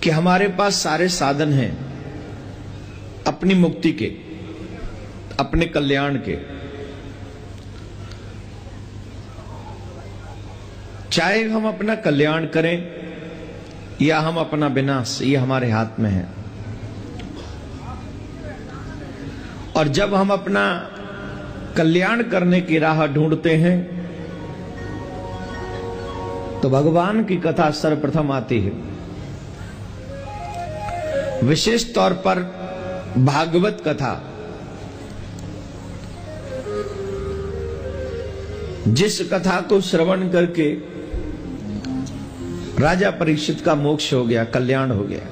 कि हमारे पास सारे साधन हैं अपनी मुक्ति के, अपने कल्याण के। चाहे हम अपना कल्याण करें या हम अपना विनाश, ये हमारे हाथ में है। और जब हम अपना कल्याण करने की राह ढूंढते हैं तो भगवान की कथा सर्वप्रथम आती है। विशेष तौर पर भागवत कथा, जिस कथा को श्रवण करके राजा परीक्षित का मोक्ष हो गया, कल्याण हो गया।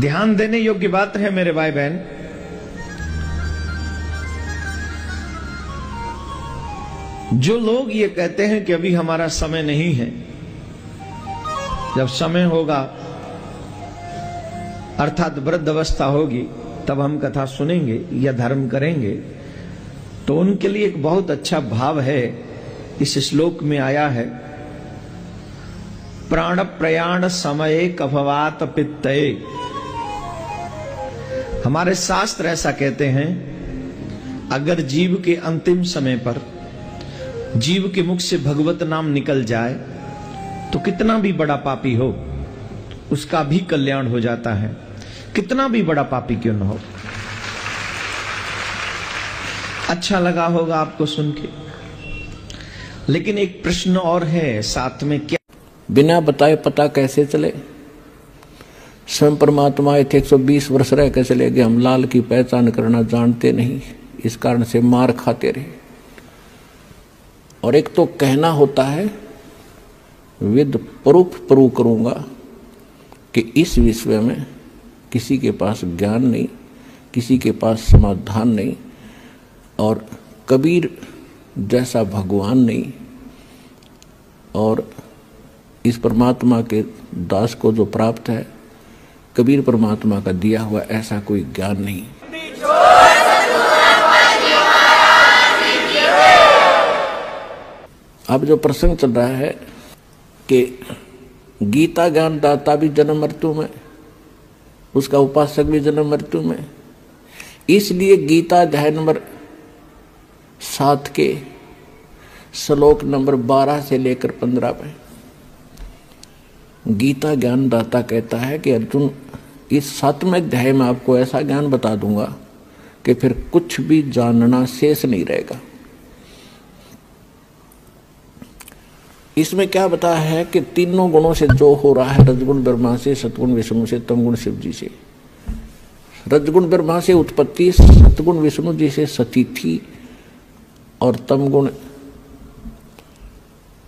ध्यान देने योग्य बात है मेरे भाई बहन, जो लोग ये कहते हैं कि अभी हमारा समय नहीं है, जब समय होगा अर्थात वृद्ध अवस्था होगी तब हम कथा सुनेंगे या धर्म करेंगे, तो उनके लिए एक बहुत अच्छा भाव है इस श्लोक में आया है। प्राण प्रयाण समय कफवात पित्तये। हमारे शास्त्र ऐसा कहते हैं, अगर जीव के अंतिम समय पर जीव के मुख से भगवत नाम निकल जाए तो कितना भी बड़ा पापी हो उसका भी कल्याण हो जाता है, कितना भी बड़ा पापी क्यों न हो। अच्छा लगा होगा आपको सुन के, लेकिन एक प्रश्न और है साथ में, क्या बिना बताए पता कैसे चले? स्वयं परमात्मा आए थे, 120 वर्ष रह के चले गए, हम लाल की पहचान करना जानते नहीं, इस कारण से मार खाते रहे। और एक तो कहना होता है विद प्रूफ प्रूव करूंगा कि इस विषय में किसी के पास ज्ञान नहीं, किसी के पास समाधान नहीं, और कबीर जैसा भगवान नहीं, और इस परमात्मा के दास को जो प्राप्त है कबीर परमात्मा का दिया हुआ ऐसा कोई ज्ञान नहीं। अब जो प्रसंग चल रहा है कि गीता ज्ञान दाता भी जन्म मृत्यु में, उसका उपासक भी जन्म मृत्यु में, इसलिए गीता अध्याय नंबर 7 के श्लोक नंबर 12 से लेकर 15 में गीता ज्ञान दाता कहता है कि अर्जुन, इस 7वें अध्याय में आपको ऐसा ज्ञान बता दूंगा कि फिर कुछ भी जानना शेष नहीं रहेगा। इसमें क्या बताया है कि तीनों गुणों से जो हो रहा है, रजगुण ब्रह्मा से, सतगुण विष्णु से, तमगुण शिव जी से। रजगुण ब्रह्मा से उत्पत्ति, सतगुण विष्णु जी से सतीथि, और तमगुण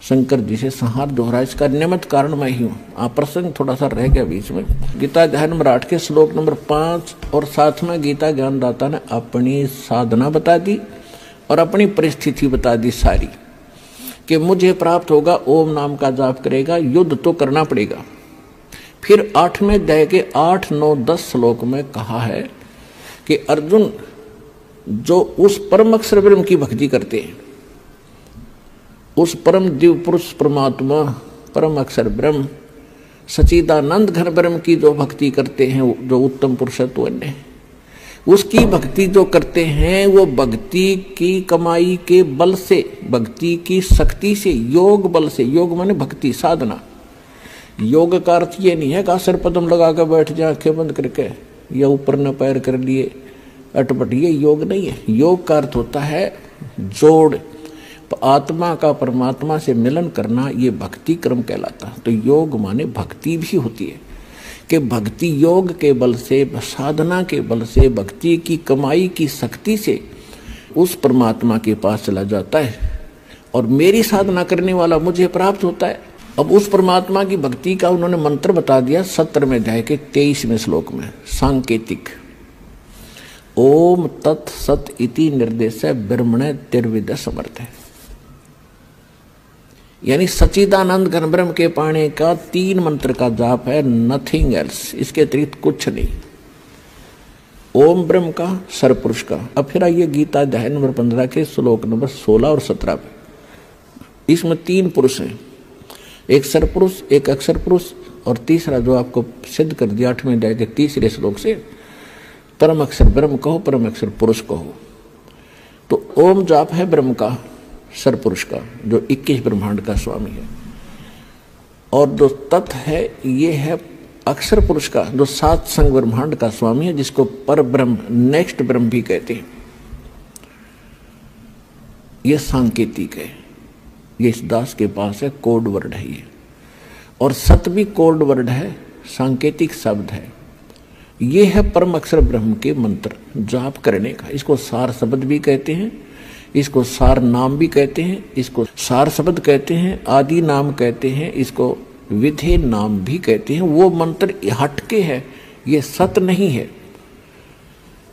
शंकर जी से संहार दोहरा। इसका निमित्त कारण मैं ही हूं। आप प्रसंग थोड़ा सा रह गया बीच में। गीता अध्याय नंबर 8 के श्लोक नंबर 5 और 7 में गीता ज्ञानदाता ने अपनी साधना बता दी और अपनी परिस्थिति बता दी सारी, कि मुझे प्राप्त होगा, ओम नाम का जाप करेगा, युद्ध तो करना पड़ेगा। फिर 8वें अध्याय के 8, 9, 10 श्लोक में कहा है कि अर्जुन जो उस परम अक्षर ब्रह्म की भक्ति करते हैं, उस परम दिव्य पुरुष परमात्मा परम अक्षर ब्रह्म सच्चिदानंद घन ब्रह्म की जो भक्ति करते हैं, जो उत्तम पुरुषत्व है, उसकी भक्ति जो करते हैं, वो भक्ति की कमाई के बल से, भक्ति की शक्ति से, योग बल से, योग माने भक्ति साधना। योग का अर्थ ये नहीं है कि सर पदम लगा कर बैठ जाए आंखें बंद करके या ऊपर न पैर कर लिए अटपट, ये योग नहीं है। योग का अर्थ होता है जोड़, आत्मा का परमात्मा से मिलन करना, ये भक्ति क्रम कहलाता है। तो योग माने भक्ति भी होती है कि भक्ति योग के बल से, साधना के बल से, भक्ति की कमाई की शक्ति से उस परमात्मा के पास चला जाता है, और मेरी साधना करने वाला मुझे प्राप्त होता है। अब उस परमात्मा की भक्ति का उन्होंने मंत्र बता दिया 17वें अध्याय के 23वें श्लोक में, सांकेतिक। ओम तत् सत इति निर्देश ब्रह्मणे तिर्विद समर्थ है, यानी सच्चिदानंद घन ब्रह्म के पाने का 3 मंत्र का जाप है, नथिंग एल्स, इसके अतिरिक्त कुछ नहीं। ओम ब्रह्म का, सरपुरुष का। अब फिर आइए गीता अध्याय नंबर 15 के श्लोक नंबर 16 और 17 पे। इसमें 3 पुरुष हैं, एक सरपुरुष, एक अक्षर पुरुष, और तीसरा जो आपको सिद्ध कर दिया 8वें अध्याय के तीसरे श्लोक से, परम अक्षर ब्रह्म कहो, परम अक्षर पुरुष कहो। तो ओम जाप है ब्रह्म का, सरपुरुष का, जो 21 ब्रह्मांड का स्वामी है। और जो तत् है ये है अक्षर पुरुष का, जो 7 संग ब्रह्मांड का स्वामी है, जिसको पर ब्रह्म, नेक्स्ट ब्रह्म भी कहते हैं। ये सांकेतिक है, ये इस दास के पास है, कोड वर्ड है ये। और सत भी कोड वर्ड है, सांकेतिक शब्द है। ये है परम अक्षर ब्रह्म के मंत्र जाप करने का। इसको सार शब्द भी कहते हैं, इसको सार नाम भी कहते हैं, इसको सार शब्द कहते हैं, आदि नाम कहते हैं, इसको विधेय नाम भी कहते हैं। वो मंत्र हटके है, ये सत नहीं है,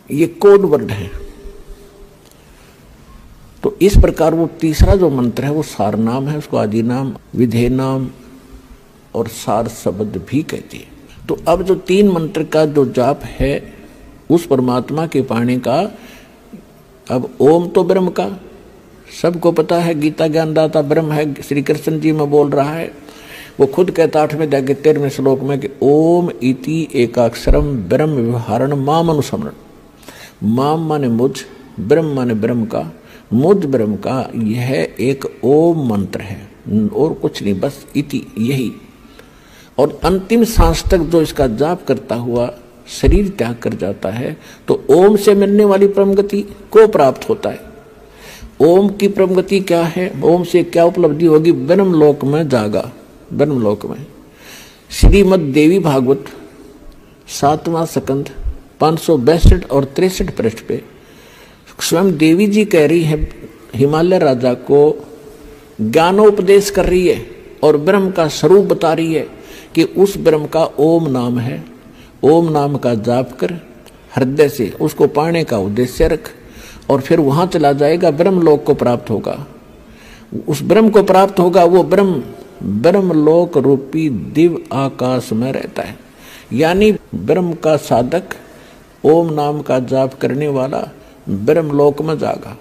ये कोड वर्ड है। तो इस प्रकार वो तीसरा जो मंत्र है वो सार नाम है, उसको आदि नाम, विधेय नाम और सार शब्द भी कहते हैं। तो अब जो 3 मंत्र का जो जाप है उस परमात्मा के पाने का, अब ओम तो ब्रह्म का सबको पता है, गीता ज्ञानदाता ब्रह्म है, श्री कृष्ण जी में बोल रहा है। वो खुद कहता 8वें अध्याय के 13वें श्लोक में कि ओम इति एकाक्षरम ब्रह्म व्यवहारण माम अनुसमरण। माम माने मुझ, ब्रह्म माने ब्रह्म का, मुझ ब्रह्म का यह एक ओम मंत्र है और कुछ नहीं, बस इति यही। और अंतिम सांस तक जो इसका जाप करता हुआ शरीर त्याग कर जाता है तो ओम से मिलने वाली परम गति को प्राप्त होता है। ओम की परम गति क्या है, ओम से क्या उपलब्धि होगी? ब्रह्म लोक में जागा। ब्रह्म लोक में श्रीमद देवी भागवत 7वां स्कंध 562 और 63 पृष्ठ पे स्वयं देवी जी कह रही है, हिमालय राजा को ज्ञानोपदेश कर रही है और ब्रह्म का स्वरूप बता रही है कि उस ब्रह्म का ओम नाम है। ओम नाम का जाप कर हृदय से उसको पाने का उद्देश्य रख और फिर वहां चला जाएगा, ब्रह्म लोक को प्राप्त होगा। उस ब्रह्म को प्राप्त होगा, वो ब्रह्म लोक रूपी दिव्य आकाश में रहता है। यानी ब्रह्म का साधक, ओम नाम का जाप करने वाला ब्रह्म लोक में जागा।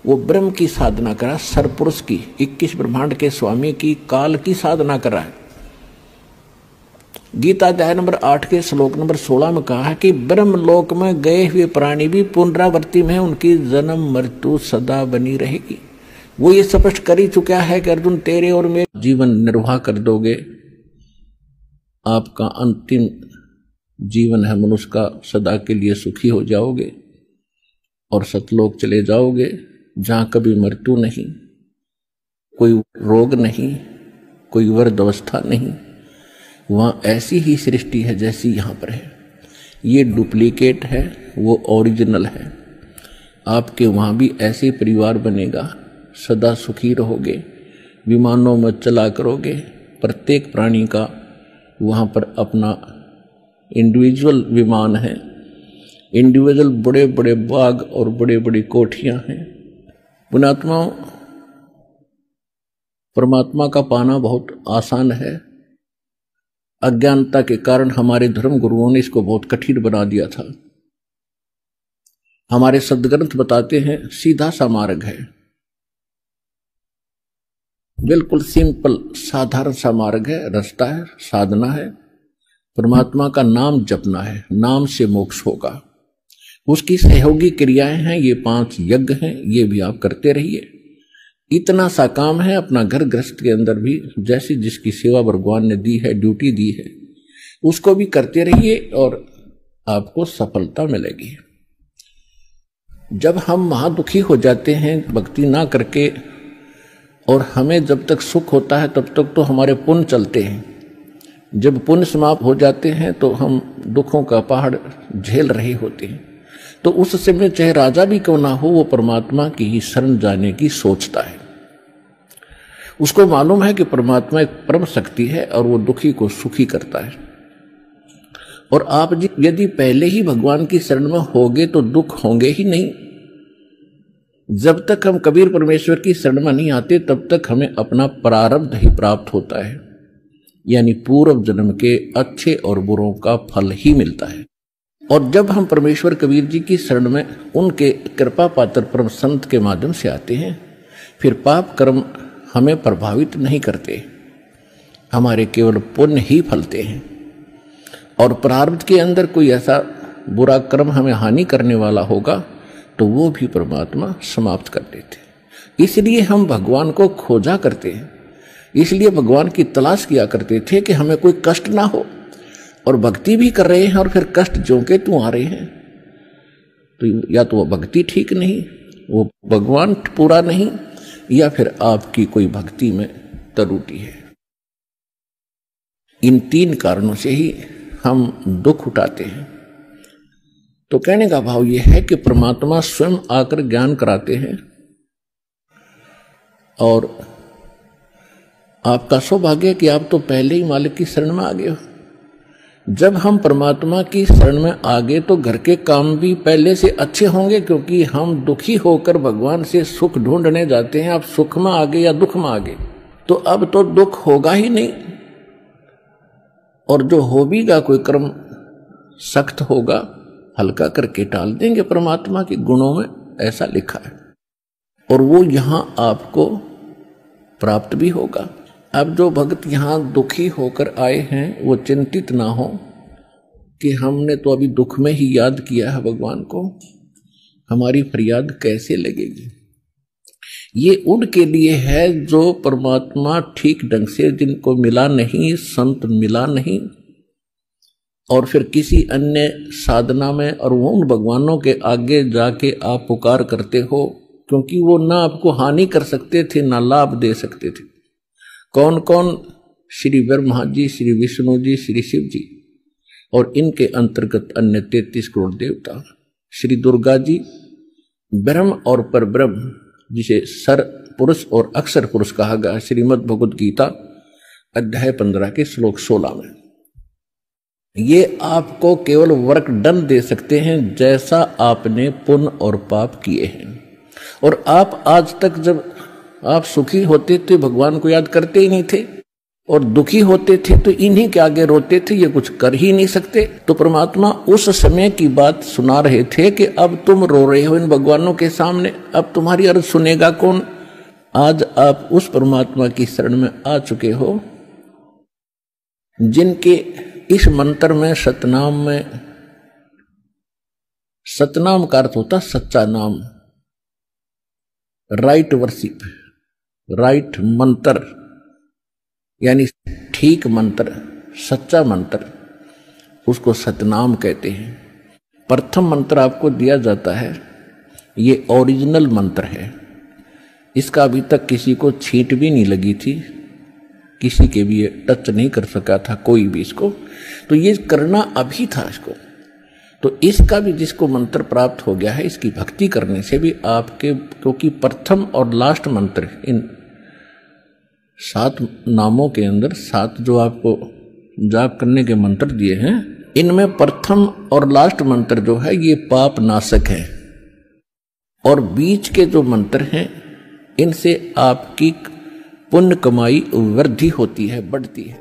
वो ब्रह्म की साधना करा, सरपुरुष की, 21 ब्रह्मांड के स्वामी की, काल की साधना कर रहा है। गीता अध्याय नंबर 8 के श्लोक नंबर 16 में कहा है कि ब्रह्म लोक में गए हुए प्राणी भी पुनरावृत्ति में उनकी जन्म मृत्यु सदा बनी रहेगी। वो ये स्पष्ट कर ही चुका है कि अर्जुन तेरे और मेरे जीवन निर्वाह कर दोगे, आपका अंतिम जीवन है मनुष्य का, सदा के लिए सुखी हो जाओगे और सतलोक चले जाओगे जहां कभी मृत्यु नहीं, कोई रोग नहीं, कोई वृद्ध अवस्था नहीं। वहां ऐसी ही सृष्टि है जैसी यहां पर है। ये डुप्लीकेट है, वो ओरिजिनल है। आपके वहां भी ऐसे परिवार बनेगा, सदा सुखी रहोगे, विमानों में चला करोगे। प्रत्येक प्राणी का वहां पर अपना इंडिविजुअल विमान है, इंडिविजुअल बड़े बड़े बाग और बड़े बड़ी कोठियां हैं। पुण्यात्मा, परमात्मा का पाना बहुत आसान है। अज्ञानता के कारण हमारे धर्म गुरुओं ने इसको बहुत कठिन बना दिया था। हमारे सद्ग्रंथ बताते हैं सीधा सा मार्ग है, बिल्कुल सिंपल साधारण सा मार्ग है, रास्ता है, साधना है। परमात्मा का नाम जपना है, नाम से मोक्ष होगा। उसकी सहयोगी क्रियाएं हैं, ये 5 यज्ञ हैं, ये भी आप करते रहिए। इतना सा काम है, अपना घर गृहस्थ के अंदर भी जैसी जिसकी सेवा भगवान ने दी है, ड्यूटी दी है, उसको भी करते रहिए और आपको सफलता मिलेगी। जब हम महादुखी हो जाते हैं भक्ति ना करके, और हमें जब तक सुख होता है तब तक तो हमारे पुण्य चलते हैं। जब पुण्य समाप्त हो जाते हैं तो हम दुखों का पहाड़ झेल रहे होते हैं। तो उस समय चाहे राजा भी क्यों ना हो, वो परमात्मा की ही शरण जाने की सोचता है। उसको मालूम है कि परमात्मा एक परम शक्ति है और वो दुखी को सुखी करता है। और आप यदि पहले ही भगवान की शरण में होगे तो दुख होंगे ही नहीं। जब तक हम कबीर परमेश्वर की शरण में नहीं आते तब तक हमें अपना प्रारब्ध ही प्राप्त होता है, यानी पूर्व जन्म के अच्छे और बुरों का फल ही मिलता है। और जब हम परमेश्वर कबीर जी की शरण में उनके कृपा पात्र परम संत के माध्यम से आते हैं, फिर पाप कर्म हमें प्रभावित नहीं करते। हमारे केवल पुण्य ही फलते हैं, और प्रारब्ध के अंदर कोई ऐसा बुरा कर्म हमें हानि करने वाला होगा तो वो भी परमात्मा समाप्त कर देते। इसलिए हम भगवान को खोजा करते हैं, इसलिए भगवान की तलाश किया करते थे कि हमें कोई कष्ट ना हो, और भक्ति भी कर रहे हैं और फिर कष्ट जो के तू आ रहे हैं, तो या तो वो भक्ति ठीक नहीं, वो भगवान पूरा नहीं, या फिर आपकी कोई भक्ति में त्रुटि है। इन 3 कारणों से ही हम दुख उठाते हैं। तो कहने का भाव यह है कि परमात्मा स्वयं आकर ज्ञान कराते हैं, और आपका सौभाग्य है कि आप तो पहले ही मालिक की शरण में आ गए हो। जब हम परमात्मा की शरण में आ गए तो घर के काम भी पहले से अच्छे होंगे, क्योंकि हम दुखी होकर भगवान से सुख ढूंढने जाते हैं। आप सुख में आ गए या दुख में आ गए, तो अब तो दुख होगा ही नहीं, और जो होगा कोई कर्म सख्त होगा, हल्का करके टाल देंगे। परमात्मा के गुणों में ऐसा लिखा है, और वो यहां आपको प्राप्त भी होगा। अब जो भक्त यहां दुखी होकर आए हैं वो चिंतित ना हो कि हमने तो अभी दुख में ही याद किया है भगवान को, हमारी फरियाद कैसे लगेगी। ये उनके लिए है जो परमात्मा ठीक ढंग से जिनको मिला नहीं, संत मिला नहीं, और फिर किसी अन्य साधना में, और वो उन भगवानों के आगे जाके आप पुकार करते हो, क्योंकि वो ना आपको हानि कर सकते थे ना लाभ दे सकते थे। कौन कौन? श्री ब्रह्मा जी, श्री विष्णु जी, श्री शिव जी, और इनके अंतर्गत अन्य 33 करोड़ देवता, श्री दुर्गा जी, ब्रह्म और परब्रह्म, जिसे सर पुरुष और अक्षर पुरुष कहा गया, श्रीमद् भगवद गीता अध्याय 15 के श्लोक 16 में। ये आपको केवल वर्क डन दे सकते हैं जैसा आपने पुण्य और पाप किए हैं। और आप आज तक जब आप सुखी होते थे भगवान को याद करते ही नहीं थे, और दुखी होते थे तो इन्हीं के आगे रोते थे, ये कुछ कर ही नहीं सकते। तो परमात्मा उस समय की बात सुना रहे थे कि अब तुम रो रहे हो इन भगवानों के सामने, अब तुम्हारी अर्ज सुनेगा कौन। आज आप उस परमात्मा की शरण में आ चुके हो जिनके इस मंत्र में, सतनाम में, सतनाम का अर्थ होता सच्चा नाम, राइट वर्शिप, राइट मंत्र, यानी ठीक मंत्र, सच्चा मंत्र, उसको सतनाम कहते हैं। प्रथम मंत्र आपको दिया जाता है, ये ओरिजिनल मंत्र है, इसका अभी तक किसी को छींट भी नहीं लगी थी, किसी के भी ये टच नहीं कर सका था कोई भी इसको, तो ये करना अभी था इसको। तो इसका भी जिसको मंत्र प्राप्त हो गया है, इसकी भक्ति करने से भी आपके, क्योंकि प्रथम और लास्ट मंत्र, इन 7 नामों के अंदर 7 जो आपको जाप करने के मंत्र दिए हैं, इनमें प्रथम और लास्ट मंत्र जो है ये पाप नाशक है, और बीच के जो मंत्र हैं इनसे आपकी पुण्य कमाई वृद्धि होती है, बढ़ती है।